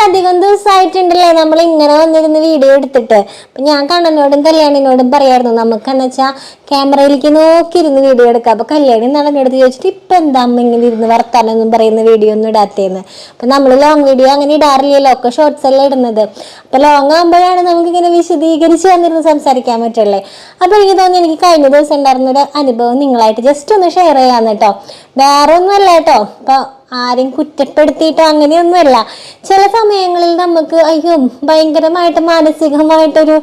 കുറച്ചധികം ദിവസമായിട്ടുണ്ടല്ലേ നമ്മൾ ഇങ്ങനെ വന്നിരുന്ന് വീഡിയോ എടുത്തിട്ട്. അപ്പൊ ഞാൻ കണ്ണനോടും കല്യാണിനോടും പറയായിരുന്നു നമുക്കെന്ന് വെച്ചാൽ ക്യാമറയിലേക്ക് നോക്കിയിരുന്ന് വീഡിയോ എടുക്കാം. അപ്പൊ കല്യാണി നടന്നെടുത്ത് ചോദിച്ചിട്ട് ഇപ്പൊ എന്താ അമ്മ ഇങ്ങനെ ഇരുന്ന് വർത്താനൊന്നും പറയുന്ന വീഡിയോ ഒന്നും ഇടാത്തേന്ന്. അപ്പൊ നമ്മൾ ലോങ് വീഡിയോ അങ്ങനെ ഇടാറില്ലല്ലോ, ഒക്കെ ഷോർട്സ് എല്ലാം ഇടുന്നത്. അപ്പൊ ലോങ് ആകുമ്പോഴാണ് നമുക്ക് ഇങ്ങനെ വിശദീകരിച്ച് വന്നിരുന്ന് സംസാരിക്കാൻ പറ്റുള്ളേ. അപ്പൊ എനിക്ക് തോന്നി എനിക്ക് കഴിഞ്ഞ ദിവസം ഉണ്ടായിരുന്നൊരു അനുഭവം നിങ്ങളായിട്ട് ജസ്റ്റ് ഒന്ന് ഷെയർ ചെയ്യാന്ന് കേട്ടോ. വേറെ ഒന്നുമല്ല കേട്ടോ, ഇപ്പൊ ആരെയും കുറ്റപ്പെടുത്തിയിട്ടോ അങ്ങനെയൊന്നുമല്ല. ചില സമയങ്ങളിൽ നമുക്ക് അയ്യോ ഭയങ്കരമായിട്ട് മാനസികമായിട്ടൊരു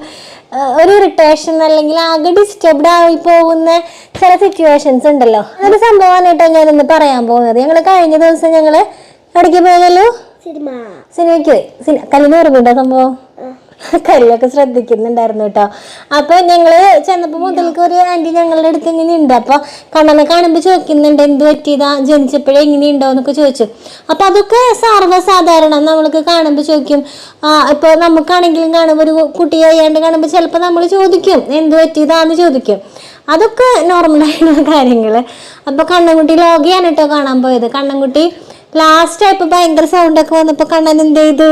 ഇറിറ്റേഷൻ അല്ലെങ്കിൽ ആകെ ഡിസ്റ്റർബ്ഡ് ആയി പോകുന്ന ചില സിറ്റുവേഷൻസ് ഉണ്ടല്ലോ. അതൊരു സംഭവമാണ് കേട്ടോ ഞാനിന്ന് പറയാൻ പോകുന്നത്. കഴിഞ്ഞ ദിവസം ഞങ്ങള് എവിടേക്ക് പോയല്ലോ, സിനിമയ്ക്ക് പോയി. കല്ലിന് ഓർമ്മയുണ്ടോ സംഭവം? കല്ലൊക്കെ ശ്രദ്ധിക്കുന്നുണ്ടായിരുന്നു കേട്ടോ. അപ്പൊ ഞങ്ങള് ചെന്നപ്പോ മുതൽക്ക് ഒരു ആന്റി ഞങ്ങളുടെ അടുത്ത് ഇങ്ങനെ ഉണ്ട്. അപ്പൊ കണ്ണനെ കാണുമ്പോ ചോദിക്കുന്നുണ്ട് എന്ത് പറ്റിയതാ, ജനിച്ചപ്പോഴേ എങ്ങനെയുണ്ടോ എന്നൊക്കെ ചോദിച്ചു. അപ്പൊ അതൊക്കെ സർവ്വസാധാരണ നമ്മൾക്ക് കാണുമ്പോ ചോദിക്കും. ഇപ്പൊ നമുക്കാണെങ്കിലും കാണുമ്പോ ഒരു കുട്ടി കഴിയാണ്ട് കാണുമ്പോ ചിലപ്പോ നമ്മൾ ചോദിക്കും എന്ത് പറ്റിയതാന്ന് ചോദിക്കും. അതൊക്കെ നോർമലായിട്ടുള്ള കാര്യങ്ങള്. അപ്പൊ കണ്ണൻകുട്ടി ലോകയാണ് കേട്ടോ കാണാൻ പോയത്. കണ്ണൻകുട്ടി ലാസ്റ്റ് ആയപ്പോ ഭയങ്കര സൗണ്ട് ഒക്കെ വന്നപ്പോ കണ്ണൻ എന്ത് ചെയ്തു,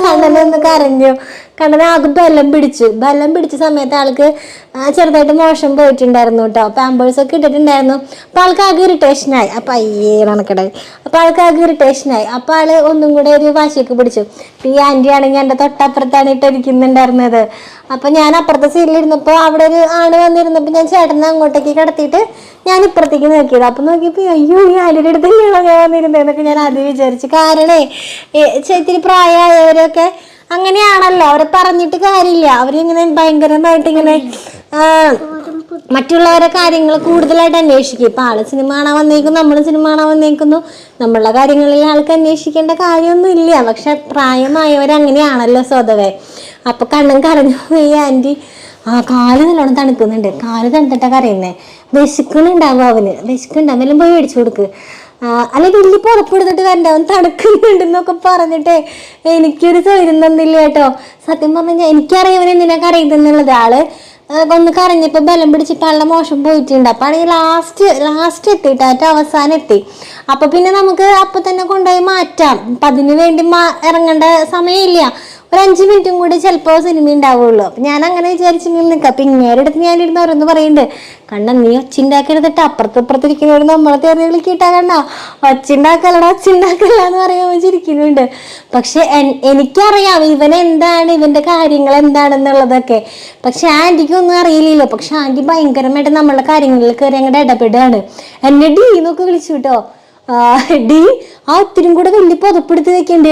കണ്ണനൊന്ന് കരഞ്ഞു. കണ്ണനാകെ ബലം പിടിച്ച സമയത്ത് ആൾക്ക് ചെറുതായിട്ട് മോശം പോയിട്ടുണ്ടായിരുന്നു കേട്ടോ. പാമ്പേഴ്സ് ഒക്കെ ഇട്ടിട്ടുണ്ടായിരുന്നു. അപ്പൊ ആൾക്ക് ആകെ ഇറിറ്റേഷനായി. അപ്പൊ നടക്കടായി. അപ്പൊ ആൾക്ക് ആകെ ഇറിറ്റേഷനായി. അപ്പൊ ആള് ഒന്നും കൂടെ ഒരു വാശിയൊക്കെ പിടിച്ചു. ഈ ആന്റി ആണെങ്കിൽ എന്റെ തൊട്ടപ്പുറത്താണ് ഇട്ടിരിക്കുന്നുണ്ടായിരുന്നത്. അപ്പൊ ഞാൻ അപ്പുറത്തെ സീറ്റിലിരുന്നപ്പോ അവിടെ ഒരു ആണ് വന്നിരുന്നപ്പോ ഞാൻ ചേട്ടനെ അങ്ങോട്ടേക്ക് കിടത്തിയിട്ട് ഞാൻ ഇപ്പുറത്തേക്ക് നോക്കിയത്. അപ്പൊ നോക്കിയപ്പോ അയ്യോ ഈ ആന്റിയുടെ അടുത്ത് തന്നെയാണോ ഞാൻ വന്നിരുന്നതെന്നൊക്കെ ഞാൻ ആദ്യം വിചാരിച്ചു. കാരണേ ഇത്തിരി പ്രായമായവരൊക്കെ അങ്ങനെയാണല്ലോ, അവരെ പറഞ്ഞിട്ട് കാര്യമില്ല. അവരിങ്ങനെ ഭയങ്കരമായിട്ട് ഇങ്ങനെ മറ്റുള്ളവരെ കാര്യങ്ങൾ കൂടുതലായിട്ട് അന്വേഷിക്കും. ഇപ്പൊ ആള് സിനിമ കാണാൻ വന്നേക്കുന്നു, നമ്മള് സിനിമ കാണാൻ വന്നേക്കുന്നു, നമ്മളുടെ കാര്യങ്ങളിൽ ആൾക്ക് അന്വേഷിക്കേണ്ട കാര്യമൊന്നും ഇല്ല. പക്ഷെ പ്രായമായവരങ്ങനെയാണല്ലോ സ്വതവേ. അപ്പൊ കണ്ണൻ കരഞ്ഞു. ഈ ആന്റി കാല് നല്ലോണം തണുക്കുന്നുണ്ട്, കാല് തണുത്തിട്ടാ കരയുന്നേ, വിശക്കുന്നുണ്ടാവും അവന്, വിശക്കുണ്ടാവും, എല്ലാം പോയി മേടിച്ചു കൊടുക്ക്, അല്ലെ വലിയ പുറപ്പെടുത്തിട്ട് വരണ്ട, അവൻ തണുക്കുന്നുണ്ടെന്നൊക്കെ പറഞ്ഞിട്ടേ എനിക്കൊരു സ്വയം തന്നില്ല കേട്ടോ. സത്യം പറഞ്ഞാൽ എനിക്കറിയാം അവൻ എന്തിനാ കരയുന്നുള്ളത്. ആള് ഒന്ന് കരഞ്ഞപ്പോ ബലം പിടിച്ചിട്ട് ആളുടെ മോശം പോയിട്ടുണ്ട്. അപ്പൊ ആണെങ്കിൽ ലാസ്റ്റ് എത്തിയിട്ട് അവസാനം എത്തി. അപ്പൊ പിന്നെ നമുക്ക് അപ്പൊ തന്നെ കൊണ്ടുപോയി മാറ്റാം. അപ്പൊ അതിനു വേണ്ടി ഇറങ്ങേണ്ട സമയമില്ല. ഒരു 5 മിനിറ്റും കൂടി ചിലപ്പോ സിനിമ ഉണ്ടാവുള്ളൂ. അപ്പൊ ഞാൻ അങ്ങനെ വിചാരിച്ചിങ്ങനെ നിൽക്കാം. അപ്പൊ ഇങ്ങേരുടെ അടുത്ത് ഞാനിരുന്ന് ഓരോന്ന് പറയുന്നുണ്ട്, കണ്ണൻ നീ ഒച്ചുണ്ടാക്കരുതിട്ട്, അപ്പുറത്തിരിക്കുന്നവർ നമ്മളെ തേർന്ന് വിളിക്കിട്ടാ, കണ്ട ഒച്ചുണ്ടാക്കല്ല എന്ന് പറയുമ്പോൾ ചിരിക്കുന്നുണ്ട്. പക്ഷെ എനിക്കറിയാം ഇവന്റെ കാര്യങ്ങൾ എന്താണെന്നുള്ളതൊക്കെ. പക്ഷെ ആന്റിക്കൊന്നും അറിയില്ലല്ലോ. പക്ഷെ ആന്റി ഭയങ്കരമായിട്ട് നമ്മളുടെ കാര്യങ്ങളിൽ കയറി അങ്ങോട്ട് ഇടപെടുകയാണ്. എന്നെ ഡി എന്നൊക്കെ വിളിച്ചു കേട്ടോ. ഡി ഒത്തിരി കൂടെ വലിയ പുതപ്പെടുത്ത് വെക്കണ്ടേ.